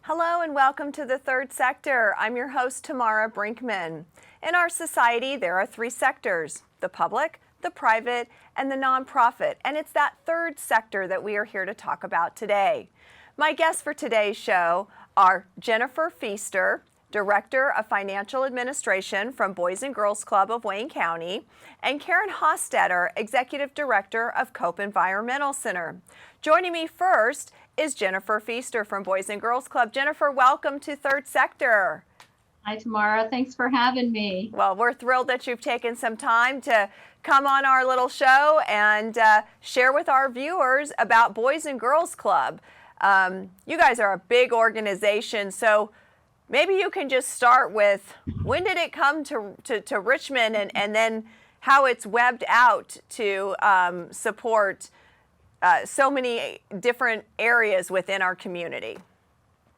Hello and welcome to the Third Sector. I'm your host, Tamara Brinkman. In our society, there are three sectors: the public, the private, and the nonprofit. And it's that third sector that we are here to talk about today. My guests for today's show are Jennifer Feaster, Director of Financial Administration from Boys and Girls Club of Wayne County, and Karen Hostetter, Executive Director of Cope Environmental Center. Joining me first is Jennifer Feaster from Boys and Girls Club. Jennifer, welcome to Third Sector. Hi, Tamara. Thanks for having me. Well, we're thrilled that you've taken some time to come on our little show and share with our viewers about Boys and Girls Club. You guys are a big organization, so maybe you can just start with when did it come to Richmond and then how it's webbed out to support so many different areas within our community.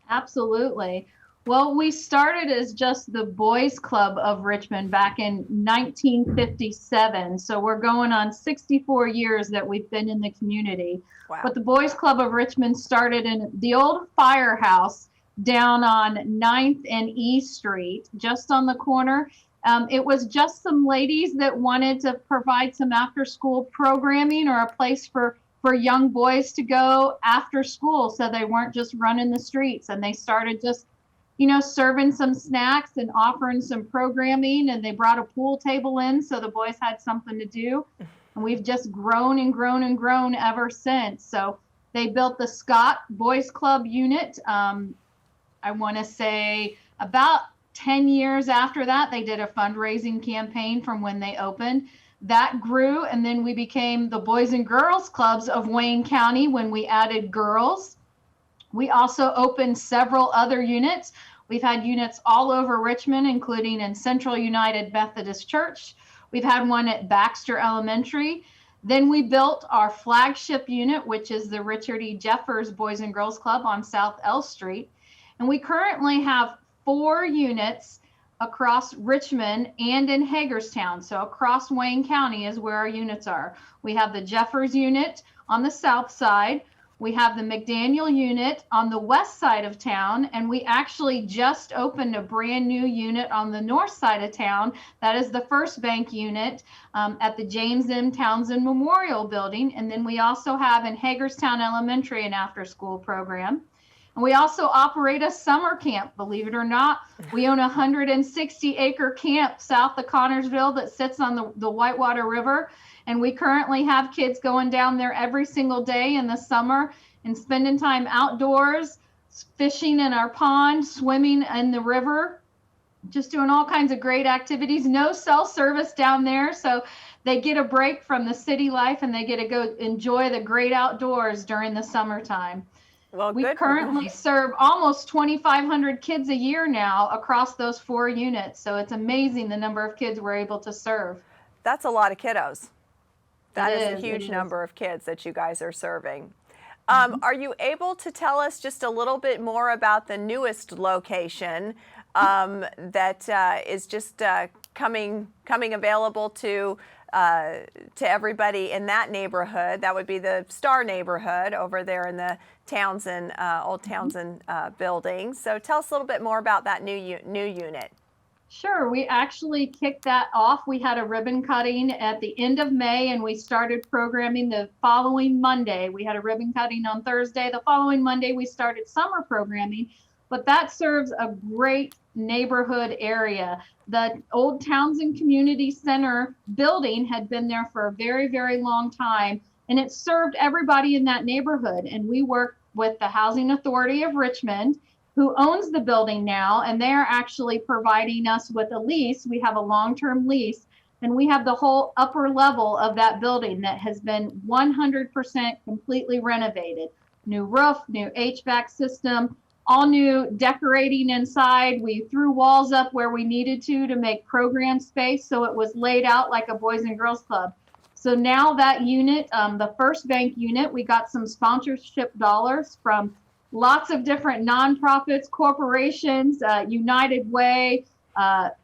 Absolutely. Well, we started as just the Boys Club of Richmond back in 1957. So we're going on 64 years that we've been in the community. Wow. But the Boys Club of Richmond started in the old firehouse down on 9th and E Street, just on the corner. It was just some ladies that wanted to provide some after-school programming or a place for young boys to go after school, so they weren't just running the streets. And they started just, serving some snacks and offering some programming, and they brought a pool table in so the boys had something to do. And we've just grown and grown and grown ever since. So they built the Scott Boys Club unit. I want to say about 10 years after that, they did a fundraising campaign from when they opened. That grew, and then we became the Boys and Girls Clubs of Wayne County when we added girls. We also opened several other units. We've had units all over Richmond, including in Central United Methodist Church. We've had one at Baxter Elementary. Then we built our flagship unit, which is the Richard E. Jeffers Boys and Girls Club on South L Street. And we currently have 4 units across Richmond and in Hagerstown. So across Wayne County is where our units are. We have the Jeffers unit on the south side. We have the McDaniel unit on the west side of town. And we actually just opened a brand new unit on the north side of town. That is the First Bank unit at the James M. Townsend Memorial Building. And then we also have in Hagerstown Elementary an after-school program. And we also operate a summer camp, believe it or not. We own a 160-acre camp south of Connorsville that sits on the Whitewater River. And we currently have kids going down there every single day in the summer and spending time outdoors, fishing in our pond, swimming in the river, just doing all kinds of great activities. No cell service down there, so they get a break from the city life and they get to go enjoy the great outdoors during the summertime. Well, we currently serve almost 2,500 kids a year now across those 4 units. So it's amazing the number of kids we're able to serve. That's a lot of kiddos. That is a huge number of kids that you guys are serving. Are you able to tell us just a little bit more about the newest location that is just coming available to everybody in that neighborhood? That would be the Star neighborhood over there in the Townsend, old Townsend building. So tell us a little bit more about that new unit. Sure. We actually kicked that off. We had a ribbon cutting at the end of May, and we started programming the following Monday. We had a ribbon cutting on Thursday. The following Monday, we started summer programming, but that serves a great neighborhood area. The old Townsend Community Center building had been there for a very, very long time, and it served everybody in that neighborhood. And we work with the Housing Authority of Richmond, who owns the building now, and they're actually providing us with a lease. We have a long-term lease, and we have the whole upper level of that building that has been 100% completely renovated. New roof, new HVAC system, all new decorating inside. We threw walls up where we needed to make program space, so it was laid out like a Boys and Girls Club. So now that unit, the First Bank unit, we got some sponsorship dollars from lots of different nonprofits, corporations, United Way,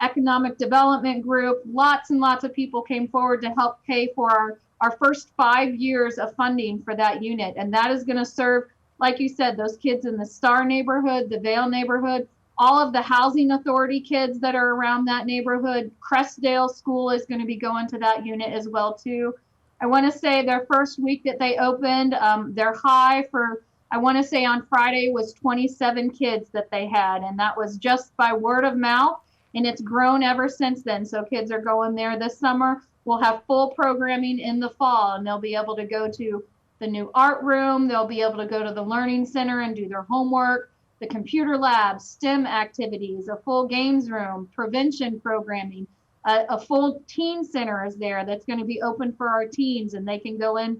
Economic Development Group. Lots and lots of people came forward to help pay for our first 5 years of funding for that unit. And that is going to serve like you said, those kids in the Star neighborhood, the Vale neighborhood, all of the housing authority kids that are around that neighborhood. Crestdale School is going to be going to that unit as well too. I want to say their first week that they opened, their high for, I want to say on Friday, was 27 kids that they had, and that was just by word of mouth, and it's grown ever since then. So kids are going there this summer. We'll have full programming in the fall, and they'll be able to go to the new art room. They'll be able to go to the learning center and do their homework, the computer lab, STEM activities, a full games room, prevention programming, a full teen center is there that's going to be open for our teens, and they can go in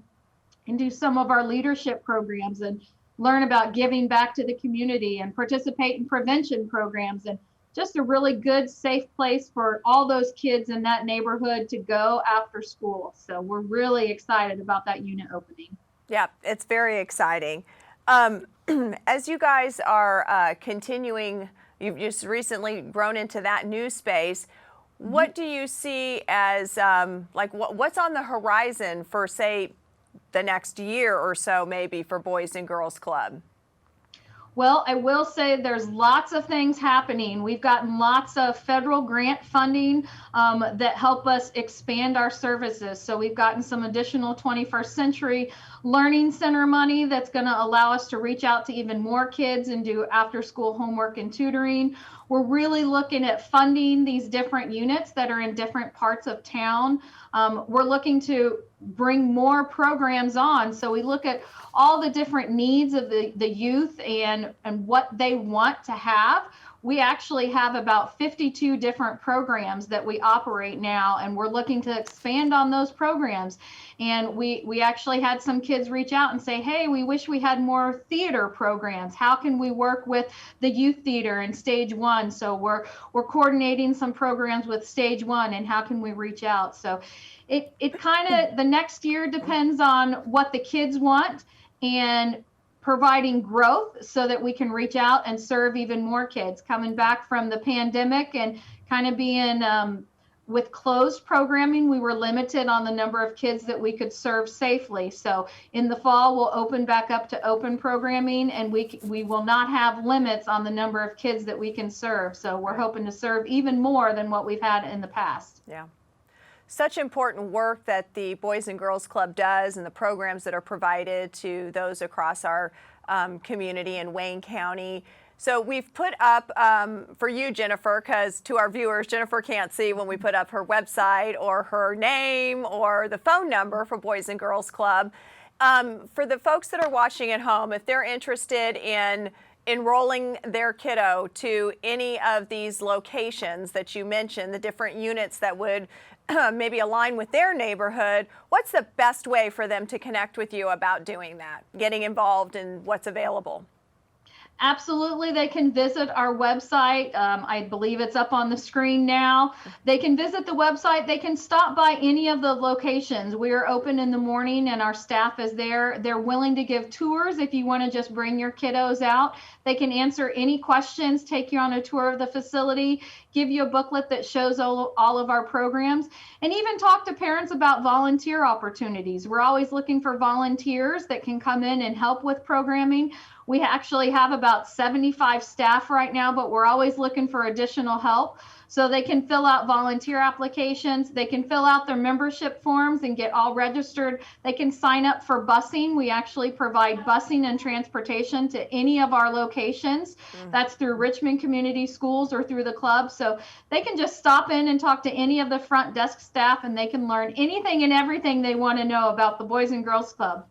and do some of our leadership programs and learn about giving back to the community and participate in prevention programs, and just a really good, safe place for all those kids in that neighborhood to go after school. So we're really excited about that unit opening. Yeah, it's very exciting. As you guys are continuing, you've just recently grown into that new space. What do you see as what's on the horizon for, say, the next year or so, maybe, for Boys and Girls Club? Well, I will say there's lots of things happening. We've gotten lots of federal grant funding that help us expand our services. So we've gotten some additional 21st Century Learning Center money that's going to allow us to reach out to even more kids and do after-school homework and tutoring. We're really looking at funding these different units that are in different parts of town. We're looking to bring more programs on. So we look at all the different needs of the youth and what they want to have. We actually have about 52 different programs that we operate now, and we're looking to expand on those programs. And we actually had some kids reach out and say, hey, we wish we had more theater programs. How can we work with the youth theater and Stage 1? So we're coordinating some programs with Stage 1, and how can we reach out? So it kind of, the next year depends on what the kids want and providing growth so that we can reach out and serve even more kids. Coming back from the pandemic and kind of being with closed programming, we were limited on the number of kids that we could serve safely. So in the fall, we'll open back up to open programming, and we will not have limits on the number of kids that we can serve. So we're hoping to serve even more than what we've had in the past. Yeah. Such important work that the Boys and Girls Club does, and the programs that are provided to those across our community in Wayne County. So we've put up for you, Jennifer, because to our viewers, Jennifer can't see when we put up her website or her name or the phone number for Boys and Girls Club. For the folks that are watching at home, if they're interested in enrolling their kiddo to any of these locations that you mentioned, the different units that would maybe align with their neighborhood, what's the best way for them to connect with you about doing that, getting involved in what's available? Absolutely. They can visit our website. I believe it's up on the screen now. They can visit the website. They can stop by any of the locations. We are open in the morning and our staff is there. They're willing to give tours if you want to just bring your kiddos out. They can answer any questions, take you on a tour of the facility, give you a booklet that shows all of our programs, and even talk to parents about volunteer opportunities. We're always looking for volunteers that can come in and help with programming. We actually have about 75 staff right now, but we're always looking for additional help. So they can fill out volunteer applications. They can fill out their membership forms and get all registered. They can sign up for busing. We actually provide busing and transportation to any of our locations. That's through Richmond Community Schools or through the club. So they can just stop in and talk to any of the front desk staff, and they can learn anything and everything they want to know about the Boys and Girls Club.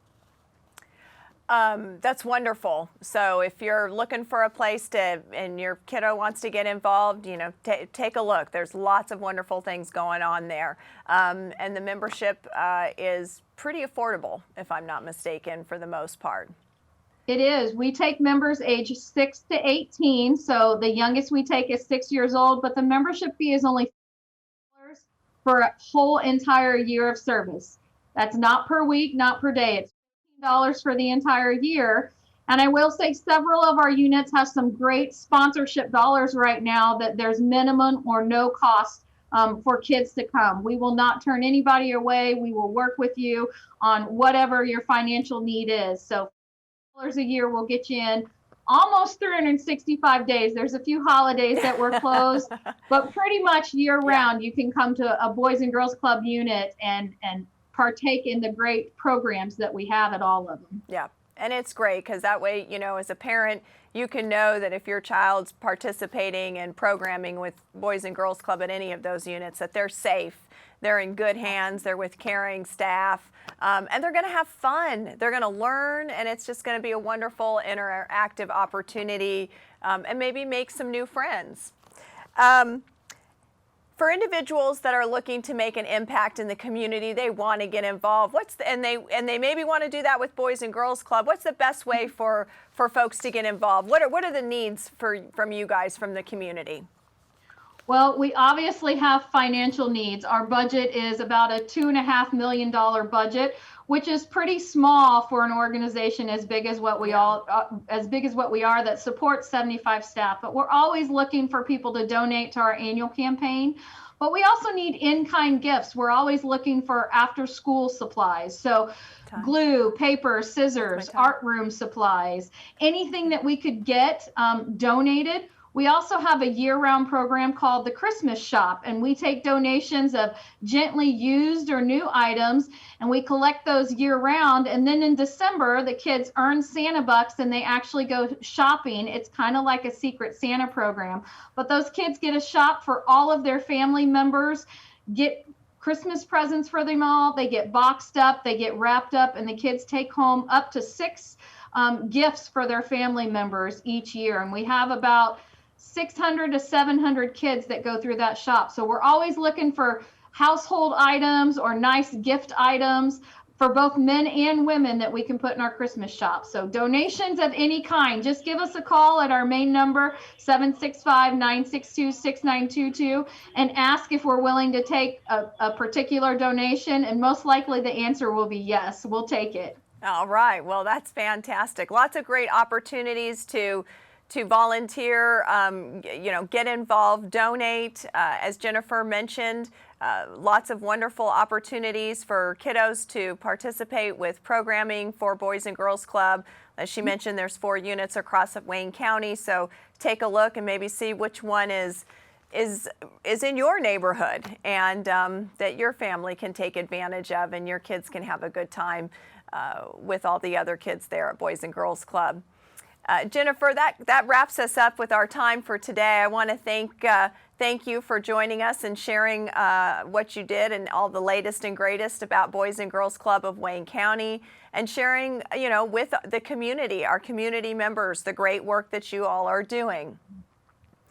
That's wonderful. So if you're looking for a place to, and your kiddo wants to get involved, you know, take a look. There's lots of wonderful things going on there. And the membership is pretty affordable, if I'm not mistaken, for the most part. It is. We take members age 6 to 18. So the youngest we take is 6 years old, but the membership fee is only $4 for a whole entire year of service. That's not per week, not per day. It's $15 for the entire year. And I will say several of our units have some great sponsorship dollars right now that there's minimum or no cost for kids to come. We will not turn anybody away. We will work with you on whatever your financial need is. So a year will get you in almost 365 days. There's a few holidays that were closed, but pretty much year round, you can come to a Boys and Girls Club unit and partake in the great programs that we have at all of them. Yeah. And it's great because that way, as a parent, you can know that if your child's participating in programming with Boys and Girls Club at any of those units, that they're safe, they're in good hands, they're with caring staff, and they're going to have fun. They're going to learn, and it's just going to be a wonderful interactive opportunity, and maybe make some new friends. For individuals that are looking to make an impact in the community, they want to get involved. And they maybe want to do that with Boys and Girls Club. What's the best way for folks to get involved? What are the needs from you guys from the community? Well, we obviously have financial needs. Our budget is about a $2.5 million budget, which is pretty small for an organization as big as what we are that supports 75 staff. But we're always looking for people to donate to our annual campaign. But we also need in-kind gifts. We're always looking for after-school supplies. So glue, paper, scissors, art room supplies, anything that we could get donated. We also have a year-round program called the Christmas Shop, and we take donations of gently used or new items, and we collect those year-round. And then in December, the kids earn Santa bucks, and they actually go shopping. It's kind of like a secret Santa program. But those kids get a shop for all of their family members, get Christmas presents for them all. They get boxed up, they get wrapped up, and the kids take home up to 6 gifts for their family members each year. And we have about 600 to 700 kids that go through that shop. So we're always looking for household items or nice gift items for both men and women that we can put in our Christmas shop. So donations of any kind, just give us a call at our main number, 765-962-6922, and ask if we're willing to take a particular donation. And most likely the answer will be yes, we'll take it. All right. Well, that's fantastic. Lots of great opportunities to volunteer, get involved, donate. As Jennifer mentioned, lots of wonderful opportunities for kiddos to participate with programming for Boys and Girls Club. As she mentioned, there's 4 units across Wayne County, so take a look and maybe see which one is in your neighborhood and that your family can take advantage of and your kids can have a good time with all the other kids there at Boys and Girls Club. Jennifer, that wraps us up with our time for today. I want to thank you for joining us and sharing what you did and all the latest and greatest about Boys and Girls Club of Wayne County and sharing, with the community, our community members, the great work that you all are doing.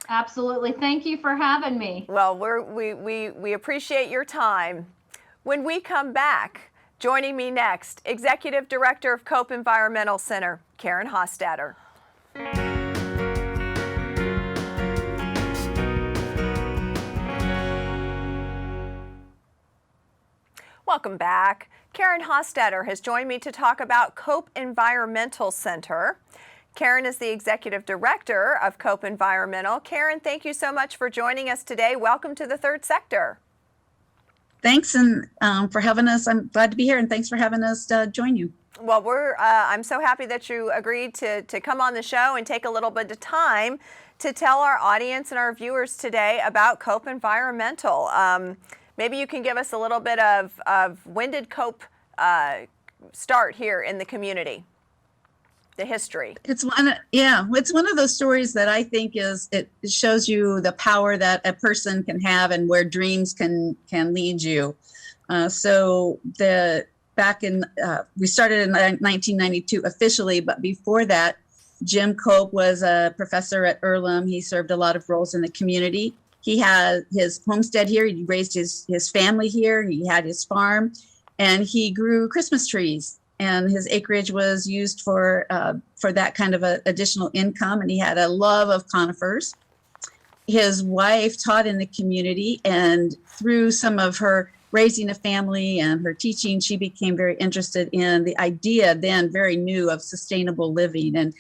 Absolutely. Thank you for having me. Well, we appreciate your time. When we come back, joining me next, Executive Director of Cope Environmental Center, Karen Hostetter. Welcome back. Karen Hostetter has joined me to talk about Cope Environmental Center. Karen is the Executive Director of Cope Environmental. Karen, thank you so much for joining us today. Welcome to the Third Sector. Thanks and for having us. I'm glad to be here, and thanks for having us join you. Well, I'm so happy that you agreed to come on the show and take a little bit of time to tell our audience and our viewers today about Cope Environmental. Maybe you can give us a little bit of when did Cope start here in the community? The history. It's one of those stories that I think it shows you the power that a person can have and where dreams can lead you. We started in 1992 officially, but before that, Jim Cope was a professor at Earlham. He served a lot of roles in the community. He had his homestead here. He raised his family here. He had his farm, and he grew Christmas trees. And his acreage was used for that kind of additional income. And he had a love of conifers. His wife taught in the community, and through some of her raising a family and her teaching, she became very interested in the idea, then very new, of sustainable living and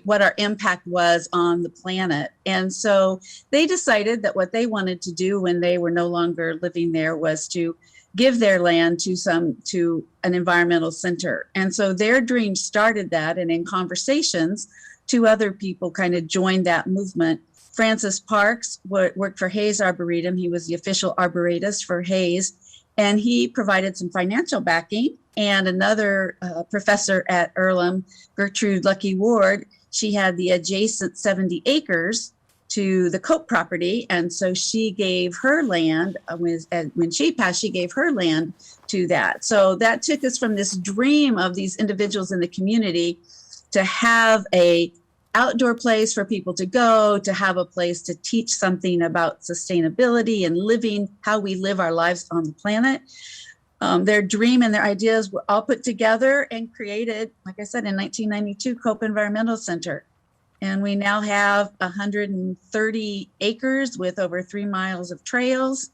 what our impact was on the planet. And so they decided that what they wanted to do when they were no longer living there was to give their land to an environmental center. And so their dream started that, and in conversations, two other people kind of joined that movement. Francis Parks worked for Hayes Arboretum. He was the official arborist for Hayes, and he provided some financial backing. And another professor at Earlham, Gertrude Lucky Ward, she had the adjacent 70 acres to the Cope property. And so she gave her land, when she passed, she gave her land to that. So that took us from this dream of these individuals in the community to have a outdoor place for people to go, to have a place to teach something about sustainability and living, how we live our lives on the planet. Their dream and their ideas were all put together and created, like I said, in 1992, Cope Environmental Center. And we now have 130 acres with over 3 miles of trails,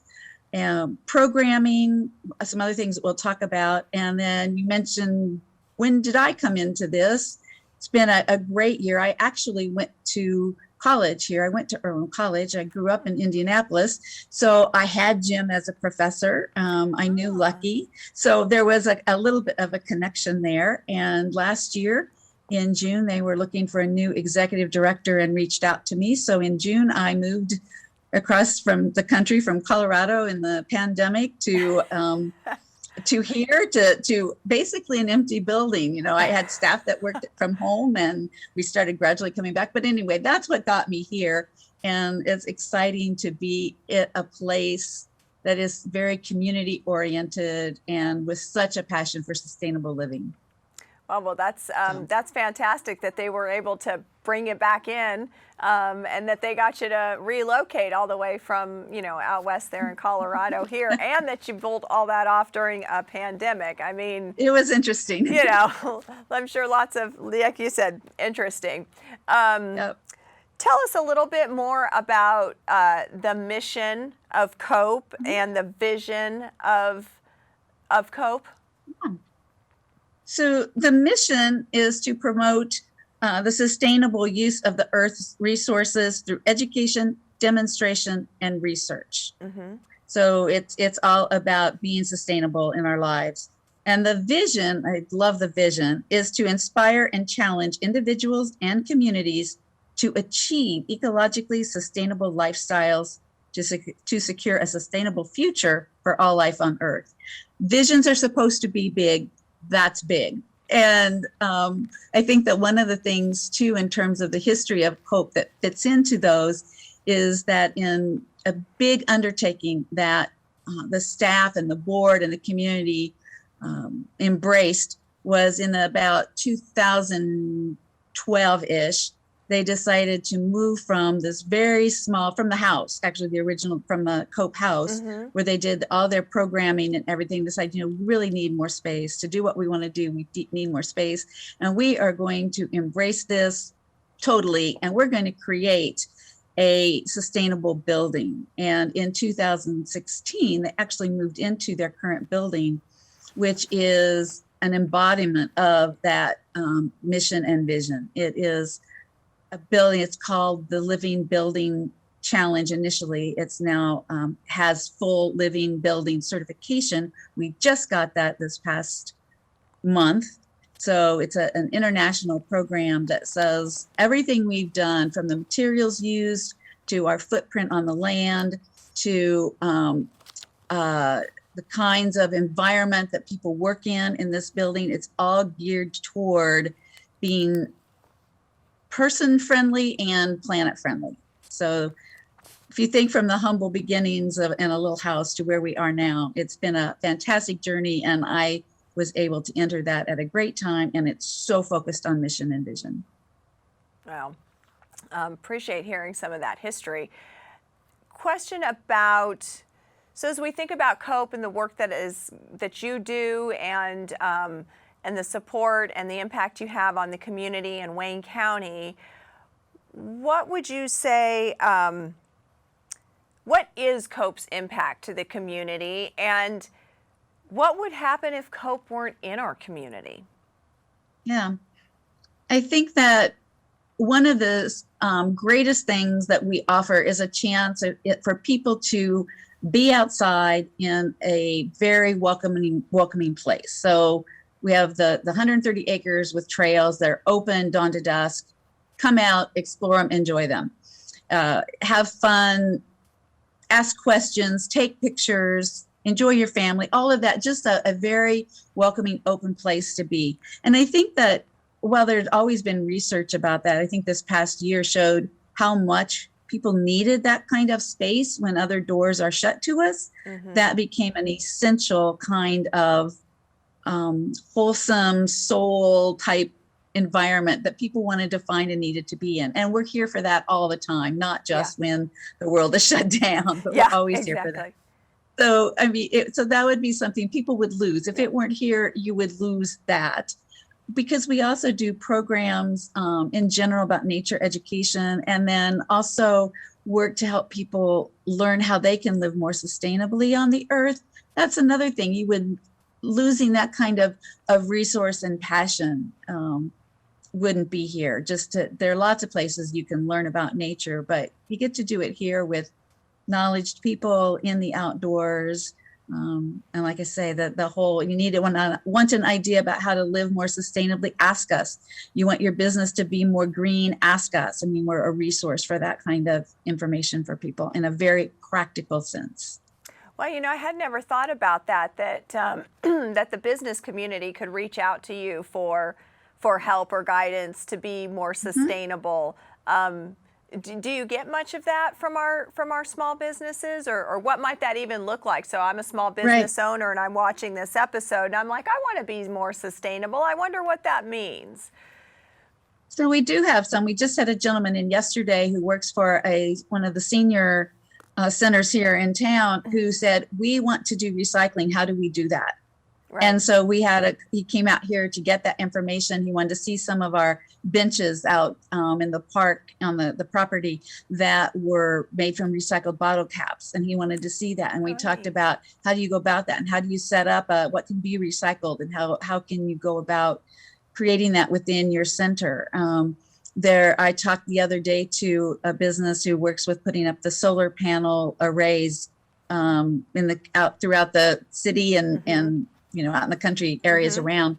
programming, some other things that we'll talk about. And then you mentioned, when did I come into this? It's been a great year. I actually went to college here. I went to Earlham College. I grew up in Indianapolis. So I had Jim as a professor. I knew Lucky. So there was a little bit of a connection there. And last year in June, they were looking for a new executive director and reached out to me. So in June, I moved across from the country, from Colorado in the pandemic to here, to basically an empty building. You know, I had staff that worked from home, and we started gradually coming back. But anyway, that's what got me here. And it's exciting to be at a place that is very community oriented and with such a passion for sustainable living. Well, that's fantastic that they were able to bring it back in, and that they got you to relocate all the way from, out west there in Colorado here, and that you pulled all that off during a pandemic. I mean, it was interesting. I'm sure lots of, like you said, interesting. Yep. Tell us a little bit more about the mission of Cope and the vision of Cope. Yeah. So the mission is to promote the sustainable use of the Earth's resources through education, demonstration, and research. Mm-hmm. So it's all about being sustainable in our lives. And the vision, I love the vision, is to inspire and challenge individuals and communities to achieve ecologically sustainable lifestyles to secure a sustainable future for all life on Earth. Visions are supposed to be big. That's big. And I think that one of the things, too, in terms of the history of Cope that fits into those is that in a big undertaking that the staff and the board and the community embraced was in about 2012-ish. They decided to move from this very small, from the house, actually the original, from the Cope house, mm-hmm. where they did all their programming and everything, decided, we really need more space to do what we want to do. We need more space. And we are going to embrace this totally. And we're going to create a sustainable building. And in 2016, they actually moved into their current building, which is an embodiment of that mission and vision. It is a building. It's called the Living Building Challenge initially. It's now has full living building certification. We just got that this past month. So it's an international program that says everything we've done, from the materials used to our footprint on the land to the kinds of environment that people work in this building, it's all geared toward being person friendly and planet friendly. So if you think from the humble beginnings in a little house to where we are now, it's been a fantastic journey, and I was able to enter that at a great time, and it's so focused on mission and vision. Wow. Appreciate hearing some of that history. Question about, so as we think about Cope and the work that you do, and the support and the impact you have on the community in Wayne County, what would you say, what is Cope's impact to the community, and what would happen if Cope weren't in our community? Yeah, I think that one of the greatest things that we offer is a chance for people to be outside in a very welcoming place. So we have the 130 acres with trails that are open dawn to dusk. Come out, explore them, enjoy them. Have fun, ask questions, take pictures, enjoy your family, all of that. Just a very welcoming, open place to be. And I think that while there's always been research about that, I think this past year showed how much people needed that kind of space when other doors are shut to us. That became an essential kind of wholesome soul type environment that people wanted to find and needed to be in. And we're here for that all the time, not just when the world is shut down, but we're always here for that. So, I mean, so that would be something people would lose. If it weren't here, you would lose that. Because we also do programs in general about nature education, and then also work to help people learn how they can live more sustainably on the earth. That's another thing. You would losing that kind of resource and passion wouldn't be here. There are lots of places you can learn about nature, but you get to do it here with knowledge people in the outdoors. And like I say, the whole, you need it want an idea about how to live more sustainably, ask us. You want your business to be more green, ask us. I mean, we're a resource for that kind of information for people in a very practical sense. Well, I had never thought about that that the business community could reach out to you for help or guidance to be more sustainable. Do you get much of that from our small businesses, or what might that even look like? So I'm a small business owner and I'm watching this episode and I'm like, I want to be more sustainable. I wonder what that means. So we do have some. We just had a gentleman in yesterday who works for one of the senior centers here in town who said, we want to do recycling. How do we do that? Right. And so he came out here to get that information. He wanted to see some of our benches out in the park on the property that were made from recycled bottle caps. And he wanted to see that. And we talked about how do you go about that and how do you set up what can be recycled and how can you go about creating that within your center. I talked the other day to a business who works with putting up the solar panel arrays out throughout the city and out in the country areas around,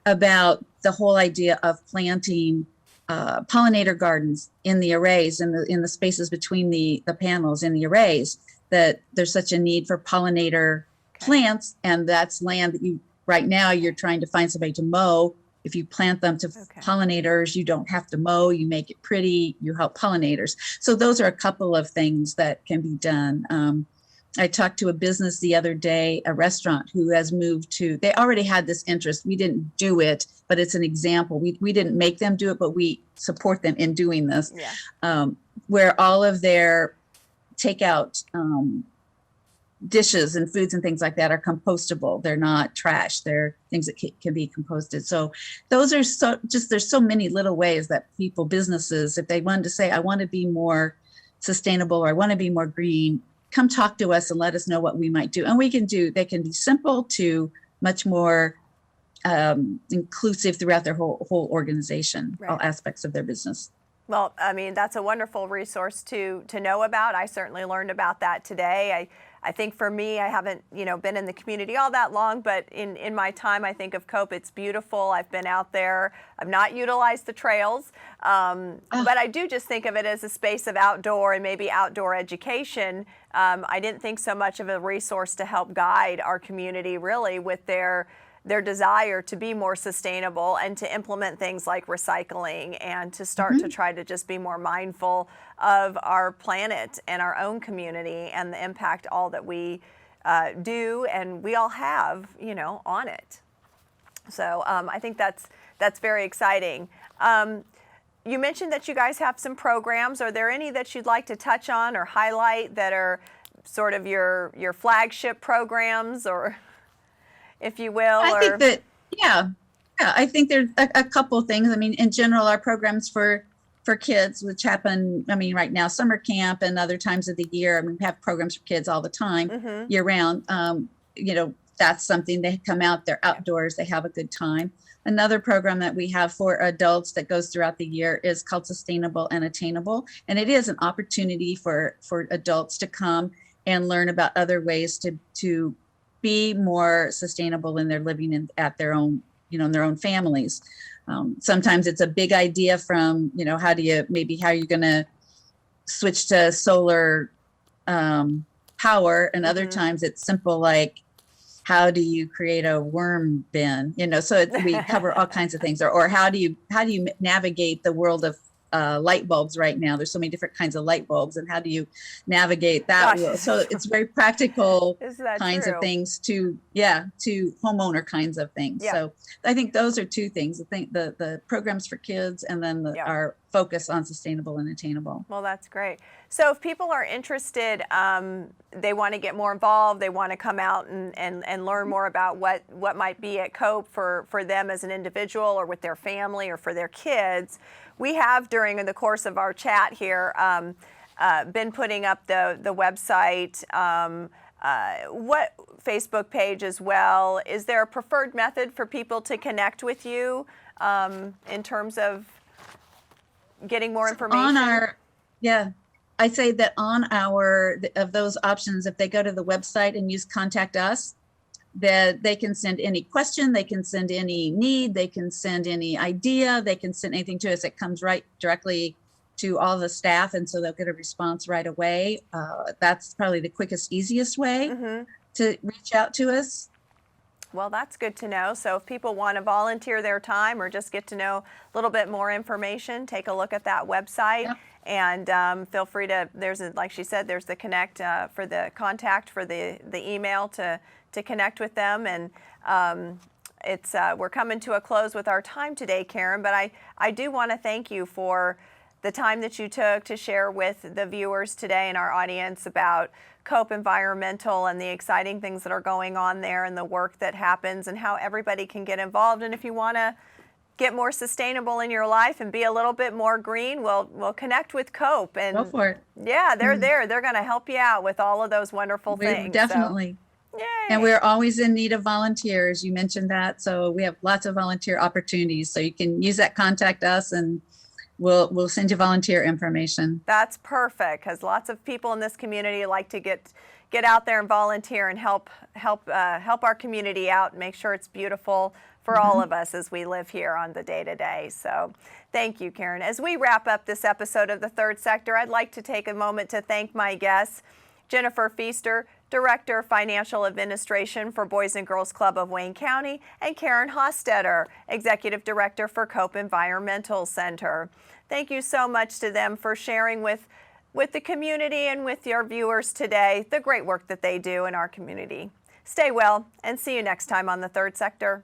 about the whole idea of planting pollinator gardens in the arrays in the spaces between the panels in the arrays, that there's such a need for pollinator plants, and that's land that right now you're trying to find somebody to mow. If you plant them to pollinators, you don't have to mow, you make it pretty, you help pollinators. So those are a couple of things that can be done. I talked to a business the other day, a restaurant who has moved they already had this interest. We didn't do it, but it's an example. We didn't make them do it, but we support them in doing this, where all of their takeout dishes and foods and things like that are compostable. They're not trash. They're things that can be composted. So those are there's so many little ways that businesses, if they wanted to say, I want to be more sustainable or I want to be more green, come talk to us and let us know what we might do. And they can be simple to much more inclusive throughout their whole organization, all aspects of their business. Well, I mean, that's a wonderful resource to know about. I certainly learned about that today. I think for me, I haven't, been in the community all that long, but in my time, I think of Cope, it's beautiful. I've been out there. I've not utilized the trails, but I do just think of it as a space of outdoor and maybe outdoor education. I didn't think so much of a resource to help guide our community really with their desire to be more sustainable and to implement things like recycling and to start to try to just be more mindful of our planet and our own community and the impact all that we do and we all have, on it. So I think that's very exciting. You mentioned that you guys have some programs. Are there any that you'd like to touch on or highlight that are sort of your flagship programs, or if you will? I think that, I think there's a couple of things. I mean, in general, our programs for kids, which happen, right now, summer camp and other times of the year. We have programs for kids all the time, year round. That's something. They come out, they're outdoors, they have a good time. Another program that we have for adults that goes throughout the year is called Sustainable and Attainable. And it is an opportunity for adults to come and learn about other ways to be more sustainable in their living at their own, in their own families. Sometimes it's a big idea from, how you're going to switch to solar power, and other times it's simple, like, how do you create a worm bin? So we cover all kinds of things, or how do you navigate the world of light bulbs right now? There's so many different kinds of light bulbs, and how do you navigate that world? So it's very practical kinds of things to homeowner kinds of things. Yeah. So I think those are two things. I think the programs for kids, and then our focus on sustainable and attainable. Well, that's great. So if people are interested, they want to get more involved, they want to come out and learn more about what might be at COPE for them as an individual, or with their family, or for their kids. We have, during the course of our chat here, been putting up the website, what Facebook page as well. Is there a preferred method for people to connect with you in terms of getting more information? I say that of those options, if they go to the website and use Contact Us, that they can send any question, they can send any need, they can send any idea, they can send anything to us. It comes right directly to all the staff, and so they'll get a response right away. That's probably the quickest, easiest way to reach out to us. Well, that's good to know. So if people want to volunteer their time, or just get to know a little bit more information, take a look at that website. Yep. And feel free to, like she said, there's the connect for the contact for the email to connect with them. And we're coming to a close with our time today, Karen, but I do want to thank you for the time that you took to share with the viewers today and our audience about COPE Environmental and the exciting things that are going on there, and the work that happens, and how everybody can get involved. And if you want to get more sustainable in your life and be a little bit more green, we'll connect with COPE. And go for it. Yeah, they're there. They're going to help you out with all of those wonderful things. Definitely. So, yay. And we're always in need of volunteers. You mentioned that. So we have lots of volunteer opportunities. So you can use that, Contact Us, and we'll send you volunteer information. That's perfect, because lots of people in this community like to get out there and volunteer and help our community out and make sure it's beautiful for all of us as we live here on the day-to-day. So thank you, Karen. As we wrap up this episode of The Third Sector, I'd like to take a moment to thank my guests, Jennifer Feaster, Director of Financial Administration for Boys and Girls Club of Wayne County, and Karen Hostetter, Executive Director for COPE Environmental Center. Thank you so much to them for sharing with the community and with your viewers today the great work that they do in our community. Stay well, and see you next time on The Third Sector.